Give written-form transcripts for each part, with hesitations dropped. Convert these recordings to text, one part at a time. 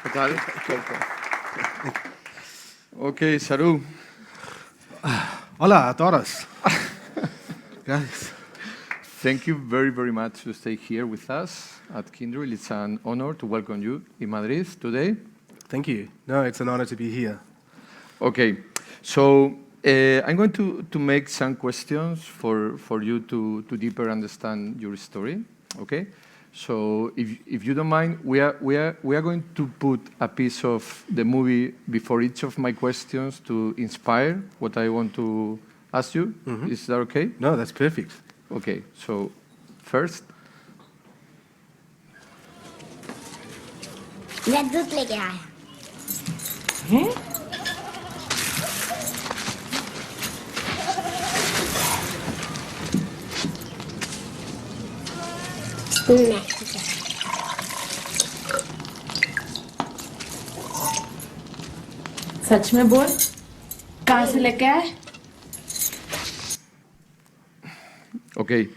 ¿Qué tal? Okay, Saroo. Hola a todos. Gracias. Thank you very, very much to stay here with us at Kindred. It's an honor to welcome you in Madrid today. Thank you. No, it's an honor to be here. Okay, so I'm going to make some questions for you to deeper understand your story. Okay, so if you don't mind, we are going to put a piece of the movie before each of my questions to inspire what I want to ask you. Mm-hmm. Is that okay? No, that's perfect. Okay, so first. मैं दूध लेके आया हैं? नहीं ठीक है सच में बोल कहाँ से लेके आए? Okay,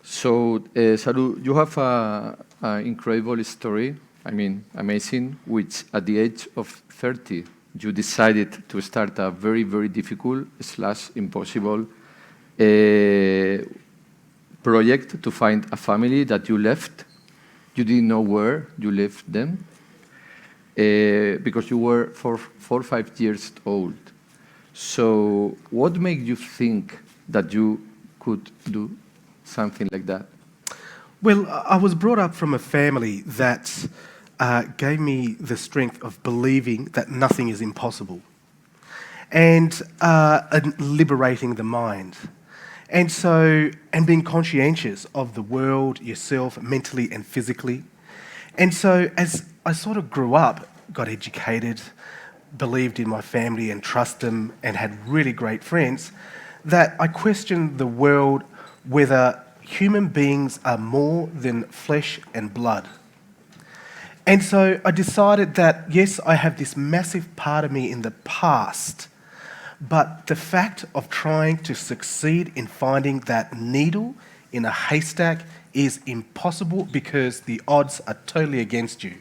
so Saroo, you have an incredible story. I mean, amazing. Which at the age of 30, you decided to start a very, very difficult / impossible project to find a family that you left. You didn't know where you left them because you were 4 or 5 years old. So, what made you think that you could do something like that? Well, I was brought up from a family that gave me the strength of believing that nothing is impossible and liberating the mind. And so, and being conscientious of the world, yourself, mentally and physically. And so, as I sort of grew up, got educated, believed in my family and trust them and had really great friends, that I questioned the world whether human beings are more than flesh and blood. And so I decided that, yes, I have this massive part of me in the past, but the fact of trying to succeed in finding that needle in a haystack is impossible because the odds are totally against you.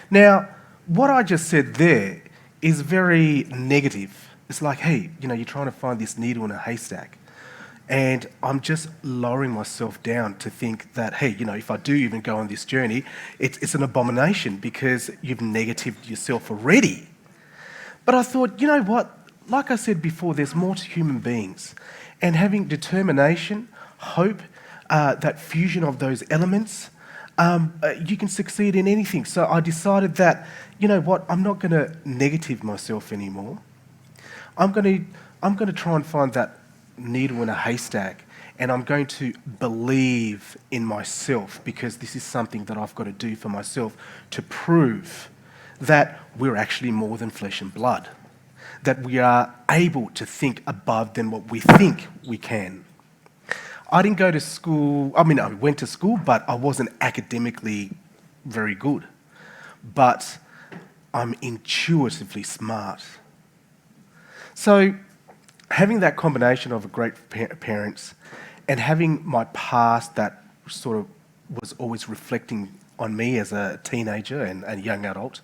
Now, what I just said there is very negative. It's like, hey, you're trying to find this needle in a haystack. And I'm just lowering myself down to think that, hey, if I do even go on this journey, it's an abomination because you've negatived yourself already. But I thought, you know what? Like I said before, there's more to human beings. And having determination, hope, that fusion of those elements, you can succeed in anything. So I decided that, you know what? I'm not going to negative myself anymore. I'm going to try and find that needle in a haystack, and I'm going to believe in myself because this is something that I've got to do for myself to prove that we're actually more than flesh and blood, that we are able to think above than what we think we can. I didn't go to school, I went to school, but I wasn't academically very good. But I'm intuitively smart. So having that combination of great parents and having my past that sort of was always reflecting on me as a teenager and a young adult,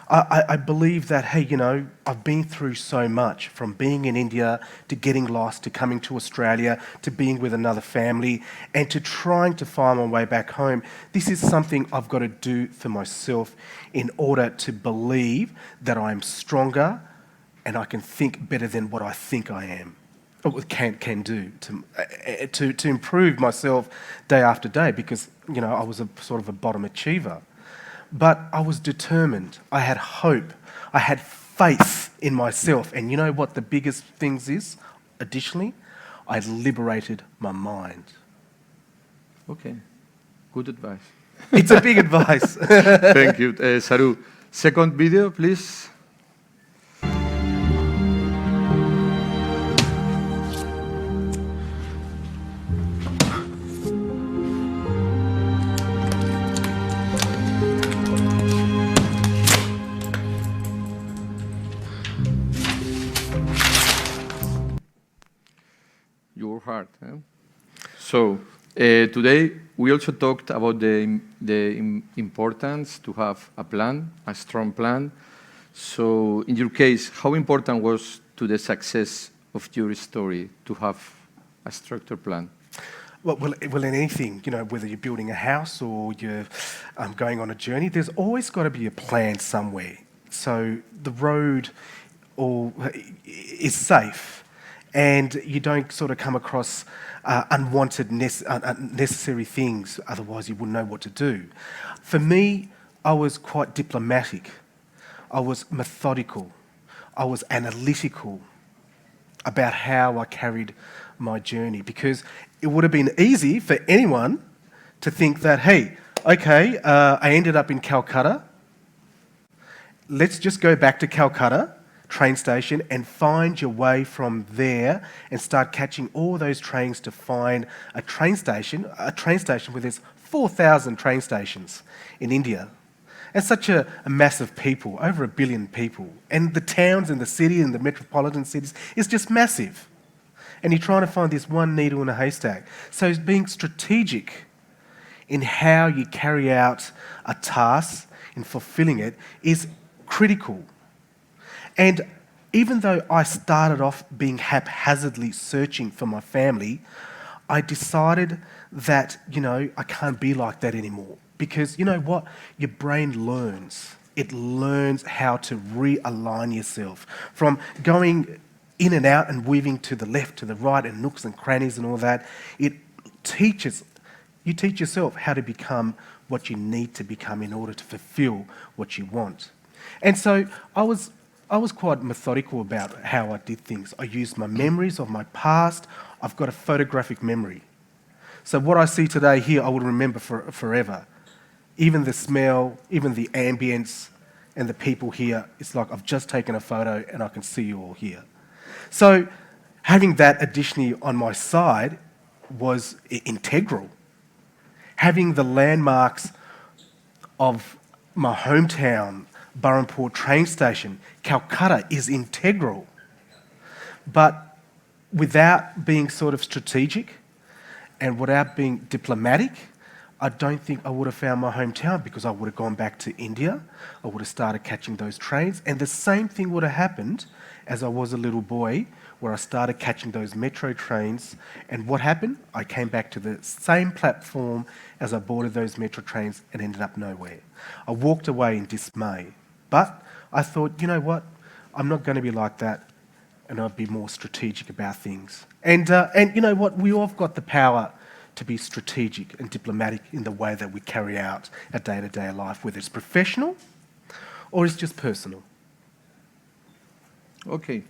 I believe that, hey, I've been through so much, from being in India to getting lost to coming to Australia to being with another family and to trying to find my way back home. This is something I've got to do for myself in order to believe that I'm stronger and I can think better than what I think I am, or can do to improve myself day after day, because I was a sort of a bottom achiever, but I was determined. I had hope. I had faith in myself, and you know what the biggest things is? Additionally, I liberated my mind. Okay, good advice. It's a big advice. Thank you, Saroo. Second video, please. Your heart. So today we also talked about the importance to have a plan, a strong plan. So in your case, how important was to the success of your story to have a structured plan? Well, in anything, whether you're building a house or you're going on a journey, there's always got to be a plan somewhere. So the road is safe, and you don't sort of come across unwanted, unnecessary things. Otherwise, you wouldn't know what to do. For me, I was quite diplomatic. I was methodical. I was analytical about how I carried my journey, because it would have been easy for anyone to think that, hey, okay, I ended up in Calcutta. Let's just go back to Calcutta train station and find your way from there and start catching all those trains to find a train station where there's 4,000 train stations in India. And such a massive people, over 1 billion people. And the towns and the city and the metropolitan cities is just massive. And you're trying to find this one needle in a haystack. So being strategic in how you carry out a task and fulfilling it is critical. And even though I started off being haphazardly searching for my family, I decided that, I can't be like that anymore. Because you know what? Your brain learns. It learns how to realign yourself from going in and out and weaving to the left, to the right, and nooks and crannies and all that. You teach yourself how to become what you need to become in order to fulfill what you want. And so I was quite methodical about how I did things. I used my memories of my past. I've got a photographic memory. So what I see today here, I will remember forever. Even the smell, even the ambience, and the people here, it's like I've just taken a photo and I can see you all here. So having that additionally on my side was integral. Having the landmarks of my hometown, Burrampore train station, Calcutta, is integral. But without being sort of strategic and without being diplomatic, I don't think I would have found my hometown, because I would have gone back to India. I would have started catching those trains. And the same thing would have happened as I was a little boy, where I started catching those metro trains. And what happened? I came back to the same platform as I boarded those metro trains and ended up nowhere. I walked away in dismay. But I thought, you know what? I'm not going to be like that, and I'll be more strategic about things. And you know what? We all have got the power to be strategic and diplomatic in the way that we carry out our day-to-day life, whether it's professional or it's just personal. Okay.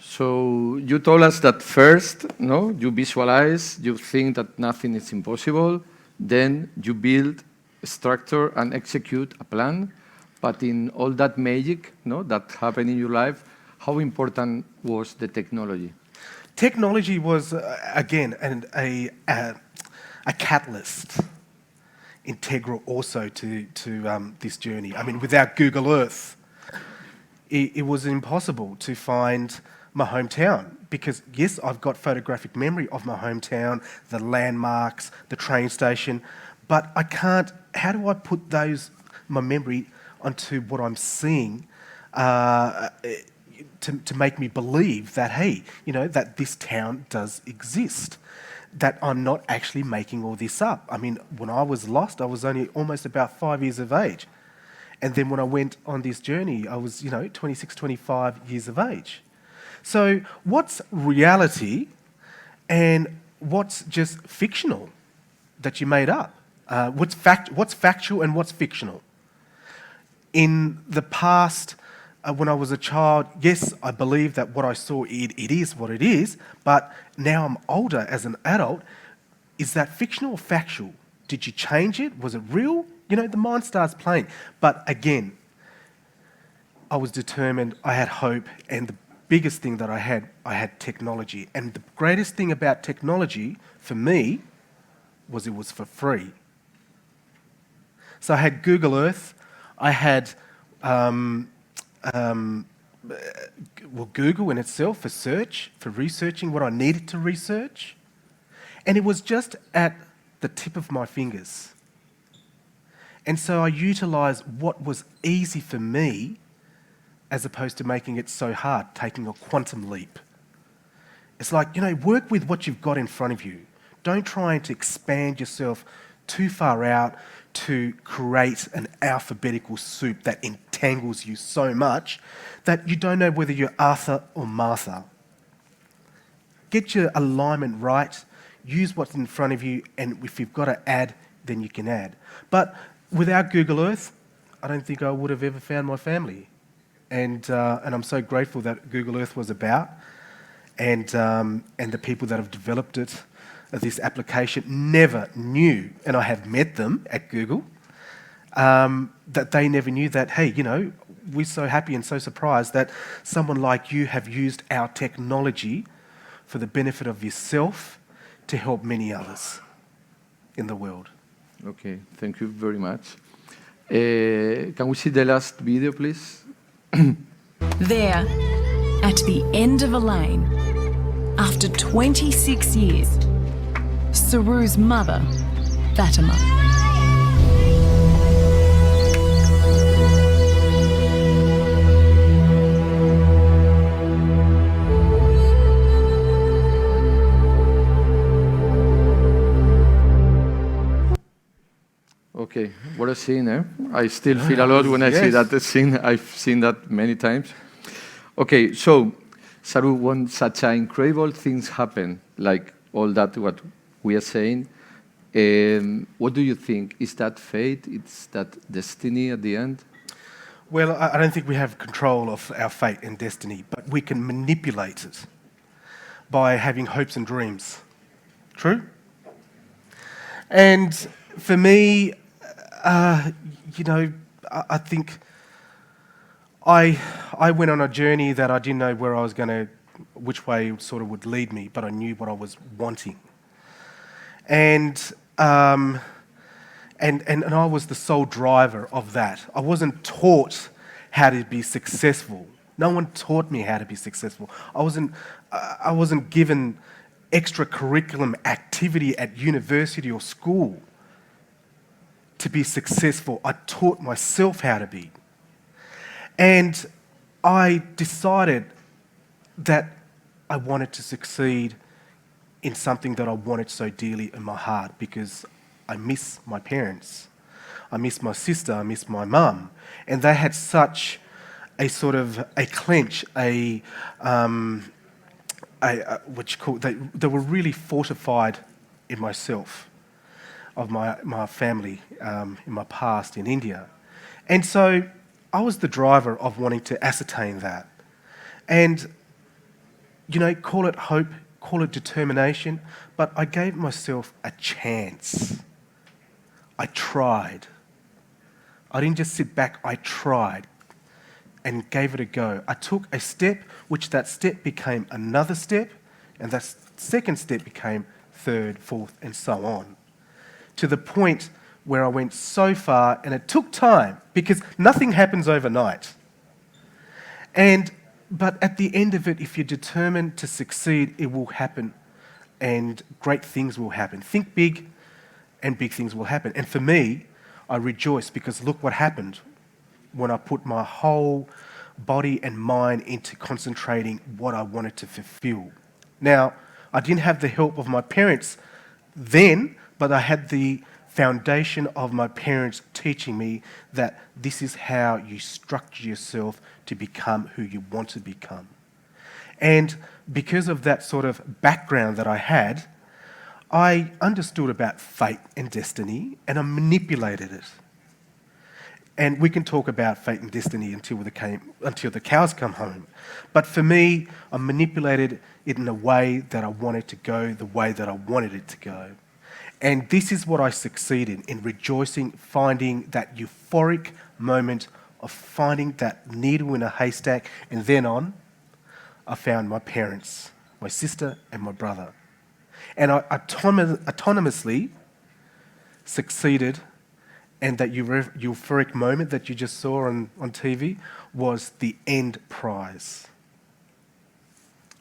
So you told us that first, you visualize, you think that nothing is impossible, then you build, structure, and execute a plan. But in all that magic, that happened in your life, how important was the technology? Technology was, again, a catalyst, integral also to this journey. I mean, without Google Earth, it was impossible to find my hometown, because yes, I've got photographic memory of my hometown, the landmarks, the train station, but I can't. How do I put my memory onto what I'm seeing to make me believe that, hey, that this town does exist, that I'm not actually making all this up? I mean, when I was lost, I was only almost about 5 years of age. And then when I went on this journey, I was, 26, 25 years of age. So what's reality and what's just fictional that you made up? What's factual and what's fictional? In the past, when I was a child, yes, I believe that what I saw, it is what it is, but now I'm older as an adult. Is that fictional or factual? Did you change it? Was it real? The mind starts playing. But again, I was determined, I had hope, and the biggest thing that I had technology. And the greatest thing about technology for me was it was for free. So I had Google Earth, I had Google in itself for search, for researching what I needed to research. And it was just at the tip of my fingers. And so I utilised what was easy for me as opposed to making it so hard, taking a quantum leap. It's like, work with what you've got in front of you. Don't try to expand yourself too far out to create an alphabetical soup that entangles you so much that you don't know whether you're Arthur or Martha. Get your alignment right, use what's in front of you, and if you've got to add, then you can add. But without Google Earth, I don't think I would have ever found my family. And I'm so grateful that Google Earth was about, and the people that have developed it, this application, never knew, and I have met them at Google, that they never knew that, hey, we're so happy and so surprised that someone like you have used our technology for the benefit of yourself to help many others in the world. Okay, thank you very much. Can we see the last video, please? There, at the end of a lane, after 26 years, Saroo's mother, Fatima. Okay, what a scene, eh? I still feel a lot when I see that scene. I've seen that many times. Okay, so, Saroo, when such incredible things happen, like all that what we are saying, what do you think? Is that fate? Is that destiny at the end? Well, I don't think we have control of our fate and destiny, but we can manipulate it by having hopes and dreams. True? And for me, I think I went on a journey that I didn't know where I was which way it sort of would lead me, but I knew what I was wanting. And I was the sole driver of that. I wasn't taught how to be successful. No one taught me how to be successful. I wasn't given extracurriculum activity at university or school to be successful. I taught myself how to be. And I decided that I wanted to succeed in something that I wanted so dearly in my heart, because I miss my parents. I miss my sister, I miss my mum. And they had such a sort of a clench, they were really fortified in myself, of my family, in my past in India. And so I was the driver of wanting to ascertain that. And, call it hope, call it determination, but I gave myself a chance. I tried. I didn't just sit back, I tried and gave it a go. I took a step, which that step became another step, and that second step became third, fourth, and so on, to the point where I went so far, and it took time, because nothing happens overnight. But at the end of it, if you're determined to succeed, it will happen, and great things will happen. Think big, and big things will happen. And for me, I rejoice, because look what happened when I put my whole body and mind into concentrating what I wanted to fulfill. Now, I didn't have the help of my parents then, but I had the foundation of my parents teaching me that this is how you structure yourself to become who you want to become. And because of that sort of background that I had, I understood about fate and destiny, and I manipulated it. And we can talk about fate and destiny until the cows come home. But for me, I manipulated it in a way that I wanted to go, the way that I wanted it to go. And this is what I succeeded in rejoicing, finding that euphoric moment of finding that needle in a haystack. And then on, I found my parents, my sister and my brother. And I autonomously succeeded, and that euphoric moment that you just saw on TV was the end prize.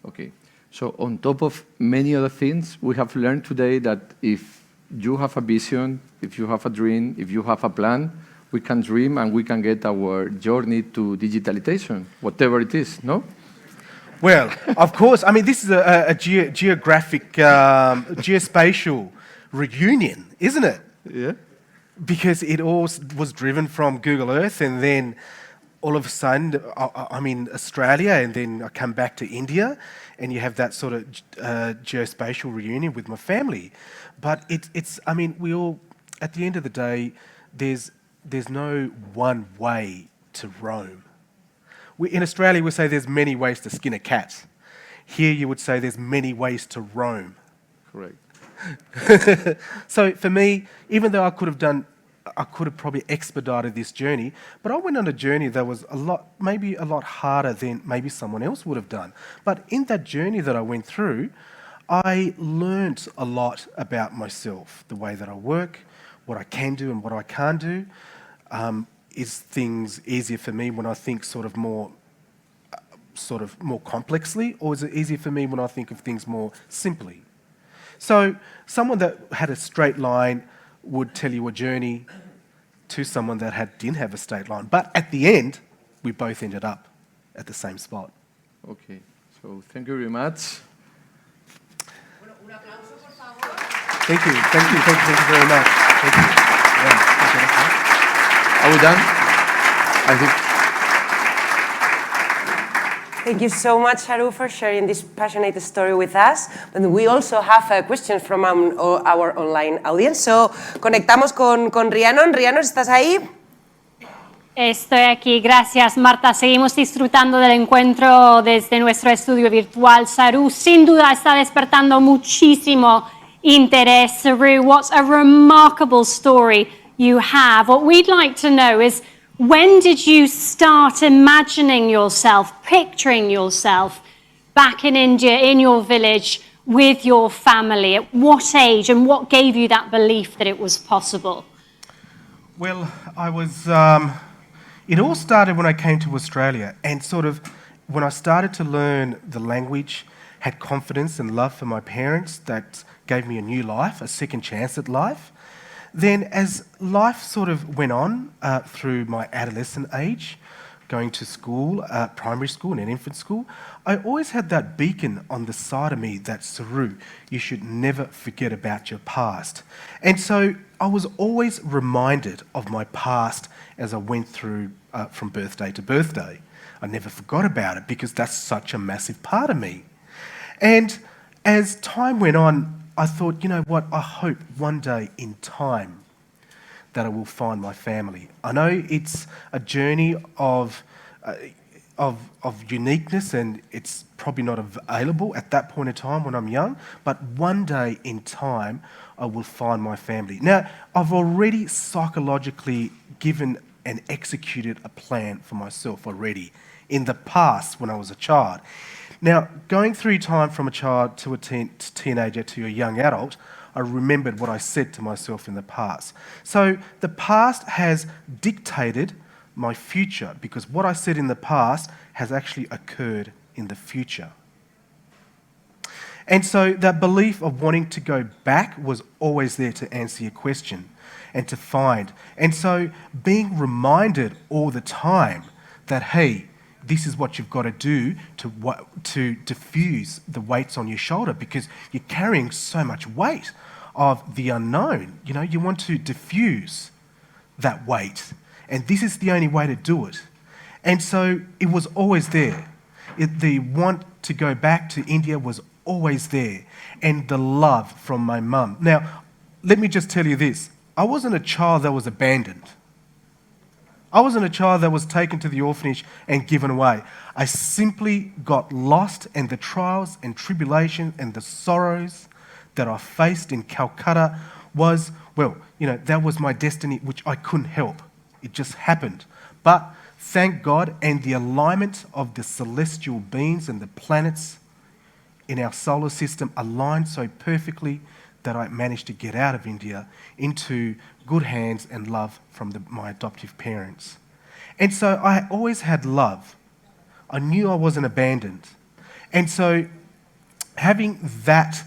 Okay, so on top of many other things, we have learned today that if you have a vision, if you have a dream, if you have a plan, we can dream and we can get our journey to digitalization, whatever it is, no? Well, of course. I mean, this is a geographic, geospatial reunion, isn't it? Yeah. Because it all was driven from Google Earth, and then all of a sudden, I'm in Australia, and then I come back to India, and you have that sort of geospatial reunion with my family. But it's I mean, we all, at the end of the day, there's no one way to roam. In Australia, we say there's many ways to skin a cat. Here, you would say there's many ways to roam. Correct. So for me, even though I could have probably expedited this journey, but I went on a journey that was maybe a lot harder than maybe someone else would have done. But in that journey that I went through, I learnt a lot about myself, the way that I work, what I can do and what I can't do. Is things easier for me when I think sort of more complexly, or is it easier for me when I think of things more simply? So someone that had a straight line would tell you a journey to someone that didn't have a straight line. But at the end, we both ended up at the same spot. Okay, so thank you very much. Thank you very much. Thank you. Yeah. Are we done? I think. Thank you so much, Saroo, for sharing this passionate story with us. But we also have a question from our online audience. So, conectamos con Rhiannon. Rhiannon, ¿estás ahí? Estoy aquí, gracias Marta. Seguimos disfrutando del encuentro desde nuestro estudio virtual. Saroo sin duda está despertando muchísimo interés. Saroo, what a remarkable story you have. What we'd like to know is, when did you start imagining yourself, picturing yourself back in India, in your village, with your family? At what age, and what gave you that belief that it was possible? Well, it all started when I came to Australia, and sort of when I started to learn the language, had confidence and love for my parents that gave me a new life, a second chance at life. Then as life sort of went on through my adolescent age, going to school, primary school and infant school, I always had that beacon on the side of me that, Saroo, you should never forget about your past. And so I was always reminded of my past as I went through from birthday to birthday. I never forgot about it because that's such a massive part of me. And as time went on, I thought, you know what, I hope one day in time that I will find my family. I know it's a journey of uniqueness, and it's probably not available at that point in time when I'm young, but one day in time I will find my family. Now, I've already psychologically given and executed a plan for myself already in the past when I was a child. Now, going through time from a child to a teenager to a young adult, I remembered what I said to myself in the past. So the past has dictated my future, because what I said in the past has actually occurred in the future. And so that belief of wanting to go back was always there to answer your question and to find. And so being reminded all the time that, hey, this is what you've got to do to diffuse the weights on your shoulder, because you're carrying so much weight of the unknown. You know, you want to diffuse that weight, and this is the only way to do it. And so it was always there. The want to go back to India was always there, and the love from my mum. Now, let me just tell you this. I wasn't a child that was abandoned. I wasn't a child that was taken to the orphanage and given away. I simply got lost, and the trials and tribulations and the sorrows that I faced in Calcutta was, well, you know, that was my destiny, which I couldn't help. It just happened. But thank God, and the alignment of the celestial beings and the planets in our solar system aligned so perfectly that I managed to get out of India into good hands and love from my adoptive parents. And so I always had love. I knew I wasn't abandoned. And so having that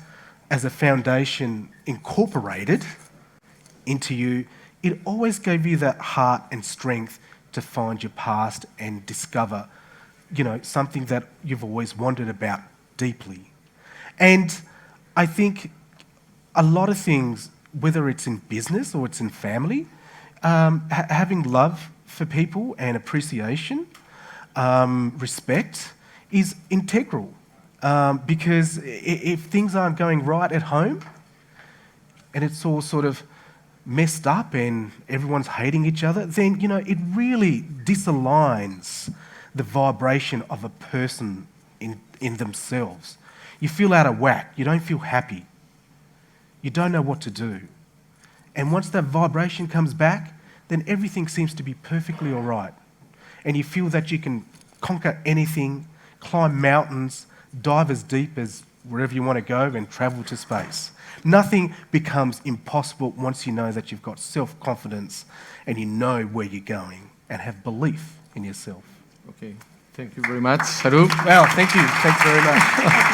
as a foundation incorporated into you, it always gave you that heart and strength to find your past and discover, something that you've always wondered about deeply. And I think a lot of things, whether it's in business or it's in family, having love for people and appreciation, respect, is integral. Because if things aren't going right at home, and it's all sort of messed up and everyone's hating each other, then, it really disaligns the vibration of a person in themselves. You feel out of whack. You don't feel happy. You don't know what to do. And once that vibration comes back, then everything seems to be perfectly all right. And you feel that you can conquer anything, climb mountains, dive as deep as wherever you want to go and travel to space. Nothing becomes impossible once you know that you've got self-confidence and you know where you're going and have belief in yourself. Okay, thank you very much, Saroo. Well, thank you. Thanks very much.